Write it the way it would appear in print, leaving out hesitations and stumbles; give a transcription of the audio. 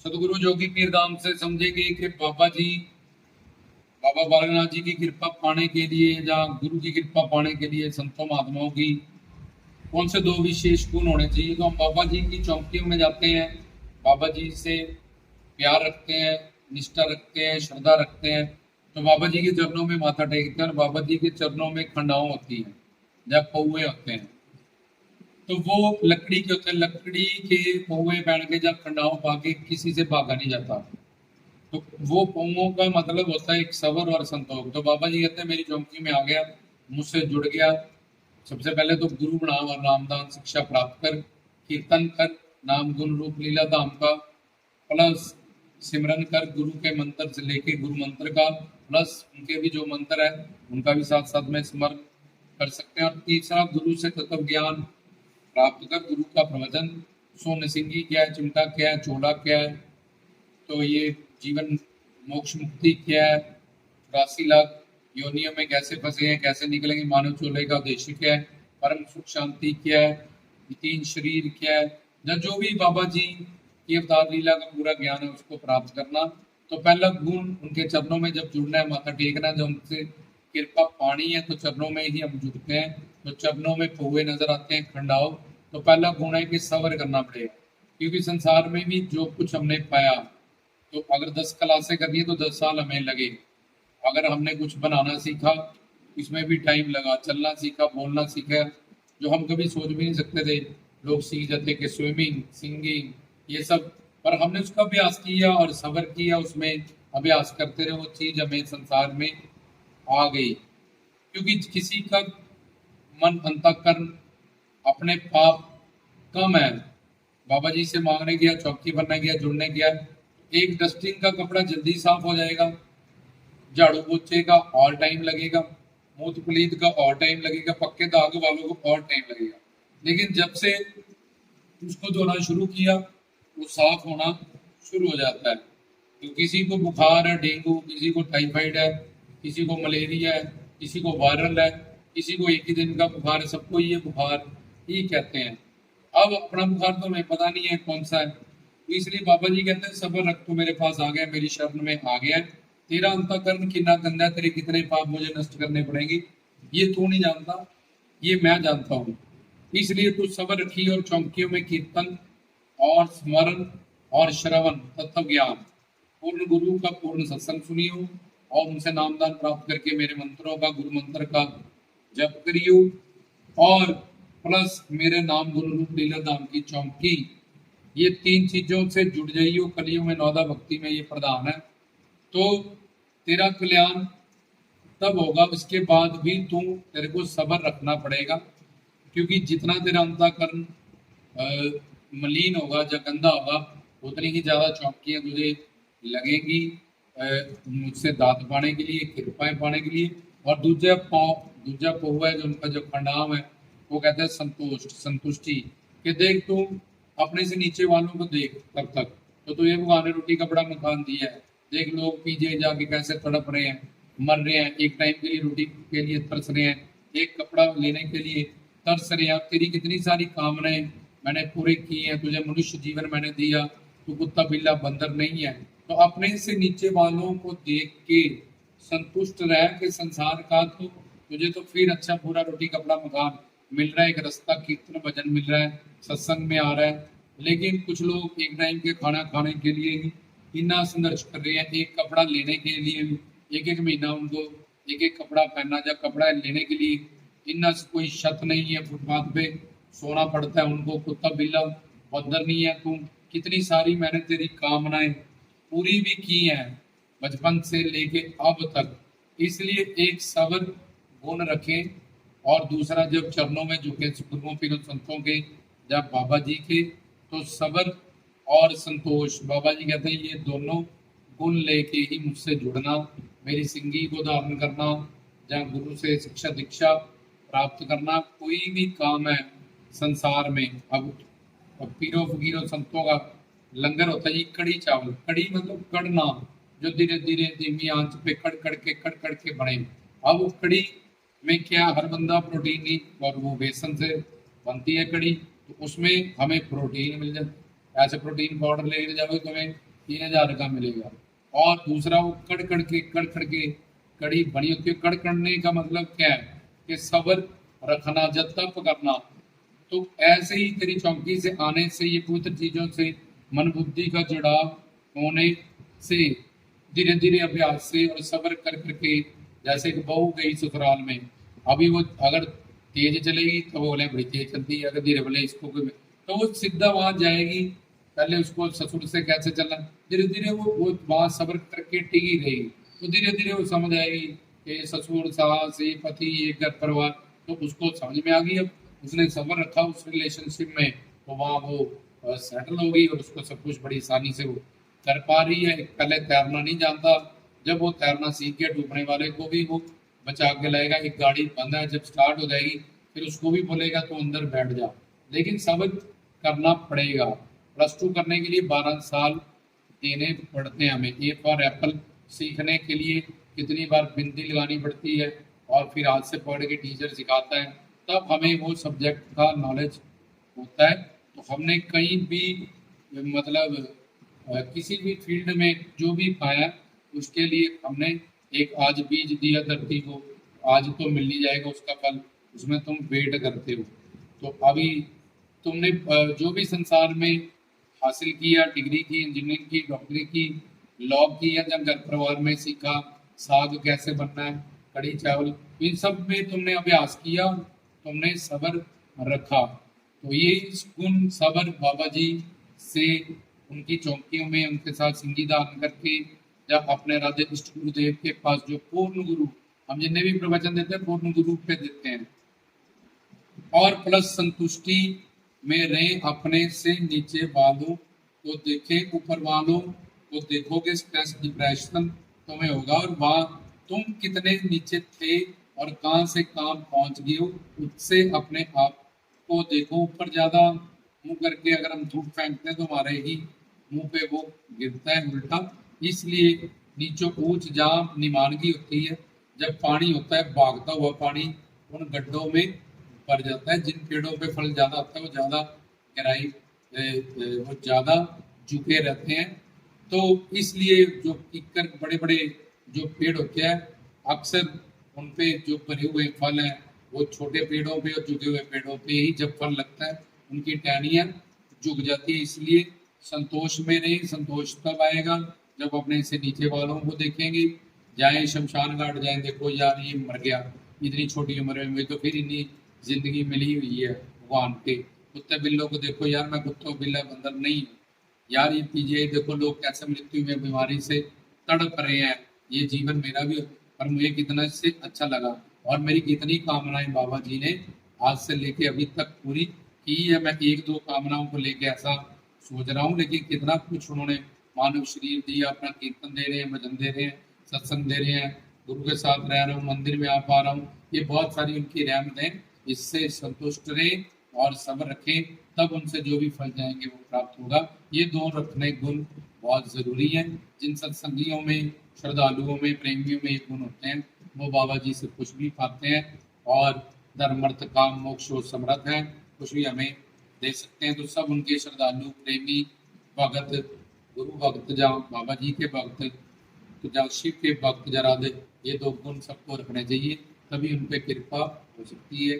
सतगुरु जोगी पीर धाम से समझेंगे कि बाबा जी, बाबा बालकनाथ जी की कृपा पाने के लिए या गुरु की कृपा पाने के लिए संतों महात्माओं की कौन से दो विशेष गुण होने चाहिए। तो हम बाबा जी की चौकियों में जाते हैं, बाबा जी से प्यार रखते हैं, निष्ठा रखते हैं, श्रद्धा रखते हैं, तो बाबा जी के चरणों में माथा टेकते हैं और बाबा जी के चरणों में खंडाओं होती है, जब पौए होते हैं तो वो लकड़ी के होते हैं, लकड़ी के पौए पहन के जब खंडाओं पाके किसी से भागा नहीं जाता। तो वो पौओं का मतलब होता है एक सबर और संतोष। तो बाबा जी कहते हैं मेरी चौकी में आ गया, मुझसे जुड़ गया, सबसे पहले तो गुरु बना और नामदान शिक्षा प्राप्त कर, कीर्तन कर नाम गुण रूप लीला धाम का, प्लस सिमरन कर गुरु के मंत्र से लेके गुरु मंत्र का, प्लस उनके भी जो मंत्र है उनका भी साथ साथ में स्मरण कर सकते हैं। और तीसरा गुरु से तत्व ज्ञान प्राप्त कर गुरु का प्रवचन, सोन सिंगी क्या है, चिमटा क्या है, चोला क्या है, तो ये जीवन मोक्ष मुक्ति क्या है, 84 लाख योनियों में कैसे फंसे हैं, कैसे निकलेंगे, मानव चोले का उद्देश्य क्या है, परम सुख शांति क्या है, तीन शरीर क्या है, जो भी बाबा जी की अवतार लीला का पूरा ज्ञान है उसको प्राप्त करना। तो पहला गुण उनके चरणों में जब जुड़ना है, माथा टेकना, जब उनसे कृपा पानी है तो चरणों में ही हम जुड़ते हैं। तो चरणों में पौए नजर आते हैं, खंडाओ। तो पहला गुण है कि सबर करना पड़ेगा, क्योंकि संसार में भी जो कुछ हमने पाया, तो अगर 10 क्लासें करनी है तो 10 साल हमें लगे। अगर हमने कुछ बनाना सीखा, इसमें भी टाइम लगा, चलना सीखा, बोलना सीखा, जो हम कभी सोच भी नहीं सकते थे। लोग सीख जाते कि स्विमिंग, सिंगिंग, ये सब, पर हमने उसका अभ्यास किया और सब्र किया, उसमें अभ्यास करते रहे, वो चीज हमें संसार में आ गई। क्योंकि किसी का मन अंतःकरण अपने पाप कम है, बाबा जी से मांगने गया, चौकी बनने गया, जुड़ने गया, एक डस्टिंग का कपड़ा जल्दी साफ हो जाएगा, झाड़ू पोछे का और टाइम लगेगा, मूत पलीत का और टाइम लगेगा, पक्के दाग वालों को और टाइम लगेगा। लेकिन जब से उसको धोना शुरू किया, वो साफ होना शुरू हो जाता है। तो किसी को बुखार है, डेंगू, किसी को टाइफाइड है, किसी को मलेरिया है, किसी को वायरल है, किसी को एक ही दिन का बुखार है, सबको ये बुखार ही कहते हैं। अब अपना बुखार तो हमें पता नहीं है कौन सा है, तो इसलिए बाबा जी कहते हैं सबर रख, तो मेरे पास आ गया, मेरी शरण में आ गया, तेरा अंतःकरण कितना गंदा है, तेरे कितने पाप मुझे नष्ट करने पड़ेंगे, ये तू नहीं जानता, ये मैं जानता हूँ। इसलिए तू सबर रखी और चौकियों में कीर्तन और स्मरण और श्रवण तत्व ज्ञान, पूर्ण गुरु का पूर्ण सत्संग सुनियो और उनसे नामदान प्राप्त करके मेरे मंत्रों का, गुरु मंत्र का जप करियो, और प्लस मेरे नाम गुरु रूप लीला धाम की चौकी, ये 3 चीजों से जुड़ जाइयो। कलियों में नौदा भक्ति में ये प्रधान है, तो तेरा कल्याण तब होगा। इसके बाद भी तेरे को सबर रखना पड़ेगा, क्योंकि जितना तेरा अंतःकरण मलिन होगा या गंदा होगा, उतनी ही ज्यादा चौकियां तुझे लगेगी मुझसे दात पाने के लिए, कृपाएं पाने के लिए। और दूजा पौवा है जो उनका जो खंडाम है, वो कहते हैं संतोष, संतुष्टि, कि देख तू अपने से नीचे वालों को देख, तब तक तो तुझे भगवान ने रोटी कपड़ा मकान दिया है। देख लोग पीछे जाके कैसे तड़प रहे हैं, मर रहे हैं, एक टाइम के लिए रोटी के लिए तरस रहे हैं, एक कपड़ा लेने के लिए तरस रहे हैं। तेरी कितनी सारी कामनाएं मैंने पूरी की हैं, तुझे मनुष्य जीवन मैंने दिया, तू कुत्ता बिल्ला बंदर नहीं है। तो अपने से नीचे वालों को देख के संतुष्ट रह के संसार का, तो तुझे तो फिर अच्छा पूरा रोटी कपड़ा मकान मिल रहा है, एक रास्ता कीर्तन भजन मिल रहा है, सत्संग में आ रहा है। लेकिन कुछ लोग एक टाइम के खाना खाने के लिए इतना संघर्ष कर रहे हैं, एक कपड़ा लेने के लिए एक एक महीना उनको एक एक कपड़ा पहनना, या कपड़ा लेने के लिए इतना कोई छत नहीं है, फुटपाथ पे सोना पड़ता है उनको, कुत्ता बिल्ला बंदर नहीं है। तुम कितनी सारी मैंने तेरी कामनाएं पूरी भी की हैं बचपन से लेके अब तक, इसलिए एक सबर गुण रखें। और दूसरा जब चरणों में झुके गुरुओं पीरों संतों के, जब बाबा जी के, तो सबर और संतोष, बाबा जी कहते हैं ये दोनों गुण लेके ही मुझसे जुड़ना, मेरी सिंगी को धारण करना, जहाँ गुरु से शिक्षा दीक्षा प्राप्त करना, कोई भी काम है संसार में। अब पीरों फकीरों संतों का लंगर होता है जी, कड़ी चावल, कड़ी मतलब कड़ना, जो धीरे धीरे धीमी आंच पे कड़ कड़ के बने। अब वो कड़ी में क्या, हर बंदा प्रोटीन नहीं, और वो बेसन से बनती है कड़ी, तो उसमें हमें प्रोटीन मिल जाता। ऐसे प्रोटीन पाउडर लेने जाओगे तो हमें 3,000 का मिलेगा। और दूसरा वो कड़ कड़ के कड़ी बनी होती है। कड़ करने का मतलब क्या है कि सब्र रखना, जब तक करना। तो ऐसे ही तेरी चौकी से आने से, ये पवित्र चीजों से मन बुद्धि का जुड़ाव होने से, धीरे धीरे अभ्यास से और सब्र कर करके, जैसे कि बहू गई ससुराल में, अभी वो अगर तेज चलेगी तो वो बोले बड़ी तेज चलती है, अगर धीरे बोले इसको तो वो सीधा वहां जाएगी। पहले उसको ससुर से कैसे चलना, धीरे धीरे वो वहां सब्र करके टिकी रहेगी। तो धीरे धीरे वो समझ आएगी कि ससुर सास ये पति ये घर परिवार, तो उसको समझ में आ गई। अब उसने सब्र रखा उस रिलेशनशिप में, तो वहाँ वो सेटल हो गई और उसको सब कुछ बड़ी आसानी से वो कर पा रही है। पहले तैरना नहीं जानता, जब वो तैरना सीख गया, डूबने वाले को भी वो बचा के लाएगा। एक गाड़ी बंद है, जब स्टार्ट हो जाएगी फिर उसको भी बोलेगा तो अंदर बैठ जा। लेकिन सब्र करना पड़ेगा। प्लस टू करने के लिए 12 साल देने पड़ते हैं हमें। ए फॉर एप्पल सीखने के लिए कितनी बार बिंदी लगानी पड़ती है, और फिर हाथ से पकड़ के टीचर सिखाता है, तब हमें वो सब्जेक्ट का नॉलेज होता है। तो हमने कहीं भी मतलब किसी भी फील्ड में जो भी पाया, उसके लिए हमने एक आज बीज दिया धरती को, आज तो मिल ही जाएगा उसका फल, उसमें तुम वेट करते हो। तो अभी तुमने जो भी संसार में हासिल किया, डिग्री की, इंजीनियरिंग की, डॉक्टरी की, लॉ की, या जब घर परिवार में सीखा साग कैसे बनना है, कड़ी चावल, इन सब में तुमने अभ्यास किया, तुमने सब्र रखा। तो ये गुण सब्र बाबा जी से, उनकी चौकियों में उनके साथ सिंगी दान करके, जब अपने राधे इष्ट गुरुदेव के पास, जो पूर्ण गुरु, हम जिन्हें भी प्रवचन देते हैं पूर्ण गुरु पे देते हैं, और प्लस संतुष्टि में रहे, अपने से नीचे वालों को देखे, ऊपर वालों को देखोगे, स्ट्रेस डिप्रेशन तुम्हें होगा। और वहां तुम कितने नीचे थे और कहां से कहां पहुंच गए हो, उससे अपने आप को देखो। ऊपर ज्यादा मुंह करके अगर हम धूप फेंकते हैं तो हमारे ही मुंह पे वो गिरता है उल्टा। इसलिए नीचे ऊंच जहाँ निमानगी होती है, जब पानी होता है भागता हुआ पानी उन गड्ढों में भर जाता है। जिन पेड़ों पे फल ज्यादा आता है वो ज्यादा गहराई वो ज्यादा झुके रहते हैं। तो इसलिए जो कीकर बड़े बड़े जो पेड़ होते हैं, अक्सर उन पे जो भरे हुए फल हैं वो छोटे पेड़ों पे और झुके हुए पेड़ों पे ही जब फल लगता है उनकी टहनियाँ झुक जाती है। इसलिए संतोष में रहे। संतोष तब आएगा जब अपने से नीचे वालों को देखेंगे। जाए शमशान घाट जाए, देखो यार ये मर गया इतनी छोटी उम्र में, तो फिर इतनी जिंदगी मिली हुई है भगवान पे। कुत्ते बिल्लों को देखो यार, मैं कुत्तों बिल्ला बंदर नहीं हूँ यार। ये पीजिए देखो लोग कैसे मृत्यु में बीमारी से तड़प रहे हैं, ये जीवन मेरा भी, पर मुझे कितना इससे अच्छा लगा। और मेरी कितनी कामनाएं बाबा जी ने आज से लेके अभी तक पूरी की है। मैं एक दो कामनाओं को लेके ऐसा सोच रहा हूँ, लेकिन कितना कुछ उन्होंने मानव शरीर दिया, अपना कीर्तन दे रहे हैं, भजन दे रहे हैं, सत्संग दे रहे हैं, गुरु के साथ रह रहा हूँ, मंदिर में आ पा रहा हूँ। ये बहुत सारी उनकी रहमत है। इससे संतुष्ट रहे और सब्र रखें, तब उनसे जो भी फल जाएंगे वो प्राप्त होगा। ये दो रखने गुण बहुत जरूरी है। जिन सत्संगियों में, श्रद्धालुओं में, प्रेमियों में ये गुण होते हैं, वो बाबा जी से कुछ भी पाते हैं और धर्म अर्थ काम मोक्ष समृद्ध है, कुछ भी हमें दे सकते हैं। तो सब उनके श्रद्धालु, प्रेमी, भगत, गुरु भक्त, जहाँ बाबा जी के भक्त, तो जहाँ शिव के भक्त, जरा दे, ये दो गुण सबको रखने चाहिए, तभी उन पे कृपा हो सकती है।